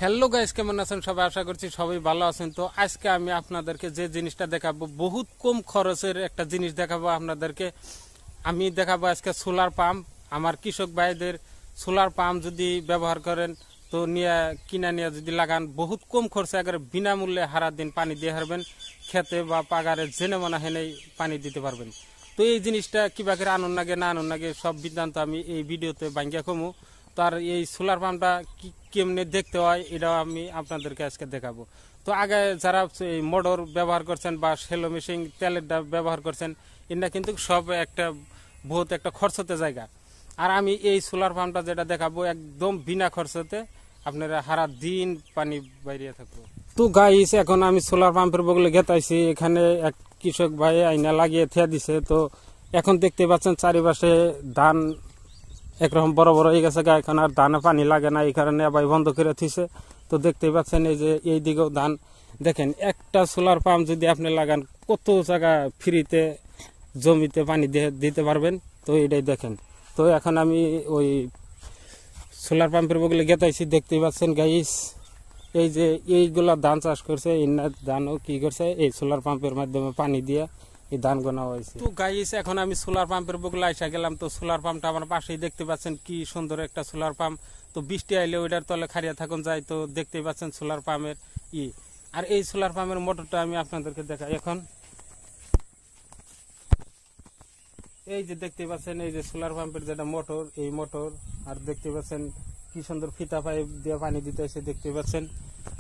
Hello guys, কেমন আছেন সবাই? আশা করছি সবাই ভালো আছেন। তো আজকে আমি আপনাদেরকে যে জিনিসটা দেখাবো, বহুত কম খরচের একটা জিনিস দেখাবো আপনাদেরকে। আমি দেখাবো আজকে সোলার পাম্প। আমার কৃষক ভাইদের সোলার পাম্প যদি ব্যবহার করেন তো কিনা নিয়ে যদি লাগান, বহুত কম খরচে একবারে বিনামূল্যে হারা দিন পানি দিয়ে হারবেন, খেতে বা পাগারে জেনে মনে হেনেই পানি দিতে পারবেন। তো এই জিনিসটা কিভাবে আনন্দ লাগে না আনন্দ লাগে সব বিদ্যান্ত আমি এই ভিডিওতে ভাঙ্গিয়া কমু। তার এই সোলার পাম্পটা কেমনে দেখতে হয় এটাও আমি আপনাদেরকে আজকে দেখাবো। তো আগে যারা এই মোটর ব্যবহার করছেন বা সেলো মেশিন তেলের ব্যবহার করছেন, এটা কিন্তু সব একটা বহুত একটা খরচতে জায়গা। আর আমি এই সোলার পাম্পটা যেটা দেখাবো একদম বিনা খরচতে আপনারা সারা দিন পানি বাইরে থাকবো। তো গাইস, এখন আমি সোলার পাম্পের বগলে গেতাইছি। এখানে এক কৃষক ভাই আইনা লাগিয়ে থিয়া দিছে। তো এখন দেখতে পাচ্ছেন চারিপাশে ধান একরকম বড় বড় হয়ে গেছে, এখন আর ধানে পানি লাগে না, এই কারণে আবার বন্ধ করে থিছে। তো দেখতেই পাচ্ছেন এই যে এই দিকেও ধান। দেখেন, একটা সোলার পাম্প যদি আপনি লাগান কত জায়গা ফ্রিতে জমিতে পানি দিতে পারবেন। তো এটাই দেখেন। তো এখন আমি ওই সোলার পাম্পের বগলে গেতাইছি, দেখতেই পাচ্ছেন গাইস। এই যে এইগুলা ধান চাষ করছে, এই ধানও কি করছে এই সোলার পাম্পের মাধ্যমে পানি দিয়ে এই ধান গোনা হয়েছে। তো গাইস, এখন আমি সোলার পাম্পের বগলে আইসা গেলাম। তো সোলার পাম্পটা আমার পাশেই দেখতে পাচ্ছেন, কি সুন্দর একটা সোলার পাম্প। তো বৃষ্টি আইলে ওইটার তলে খাড়িয়া থাকুন যায়। তো দেখতেই পাচ্ছেন সোলার পাম্পের আর এই সোলার পাম্পের মোটরটা আমি আপনাদেরকে দেখাই। এখন এই যে দেখতে পাচ্ছেন এই যে সোলার পাম্পের যেটা মোটর, এই মোটর। আর দেখতে পাচ্ছেন কি সুন্দর ফিতা পাইপ দিয়ে পানি দিতে এসে দেখতে পাচ্ছেন।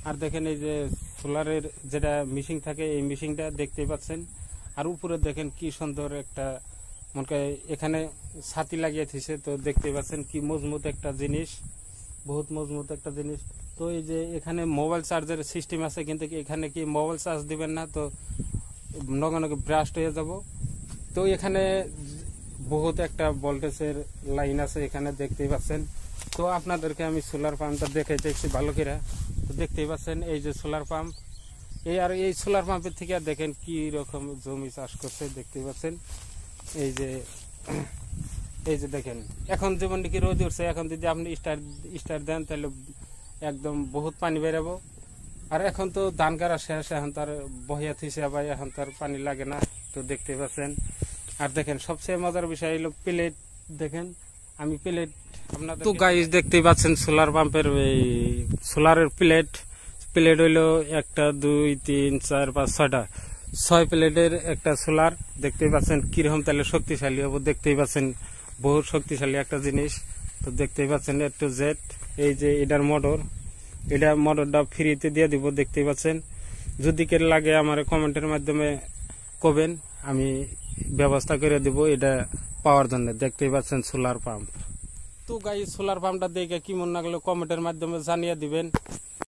আর দেখেন এই যে সোলারের যেটা মেশিন থাকে, এই মেশিনটা দেখতে পাচ্ছেন। আর উপরে দেখেন কি সুন্দর একটা মনে এখানে ছাতি লাগিয়ে দিয়েছে। তো দেখতে পাচ্ছেন কি মজবুত একটা জিনিস, বহুত মজবুত একটা জিনিস। তো এই যে এখানে মোবাইল চার্জের সিস্টেম আছে, কিন্তু এখানে কি মোবাইল চার্জ দিবেন না, তো নগে নগে ব্রাস্ট হয়ে যাব। তো এখানে বহুত একটা ভোল্টেজের লাইন আছে, এখানে দেখতেই পাচ্ছেন। তো আপনাদেরকে আমি সোলার পাম্পটা দেখাইতেছি ভালো করে। তো দেখতেই পাচ্ছেন এই যে সোলার পাম্প। এই সোলার পাম্পের থেকে দেখেন কি রকম জমি চাষ করছে, দেখতে পাচ্ছেন। এই যে দেখেন, এখন যেমন কি রোদ উঠছে, এখন যদি আপনি স্টার দেন তাহলে একদম বহুত পানি বেরাবো। আর এখন তো ধান কাটা শেষ, এখন তার বহিয়া থিসে আবার এখন তার পানি লাগে না। তো দেখতে পাচ্ছেন। আর দেখেন সবচেয়ে মজার বিষয় হলো প্লেট। দেখেন আমি প্লেট আপনাদের, তো গাইস দেখতেই পাচ্ছেন সোলার পাম্পের এই সোলারের প্লেট হইলো 1 2 3 4 5 6টা, 6 প্লেটের একটা সোলার। দেখতেই পাচ্ছেন কিরকম তাহলে শক্তিশালী হবো। দেখতেই পাচ্ছেন বহু শক্তিশালী একটা জিনিস। তো দেখতেই পাচ্ছেন A to Z। এই যে এটার মোটরটা ফ্রিতে দিয়ে দিব। দেখতেই পাচ্ছেন। যদি কে লাগে আমার কমেন্টের মাধ্যমে কবেন, আমি ব্যবস্থা করে দেব এটা পাওয়ার জন্য। দেখতেই পাচ্ছেন সোলার পাম্প। তো গাইস, সোলার পাম্পটা দেখে কি মনে লাগলো কমেন্টের মাধ্যমে জানিয়ে দিবেন।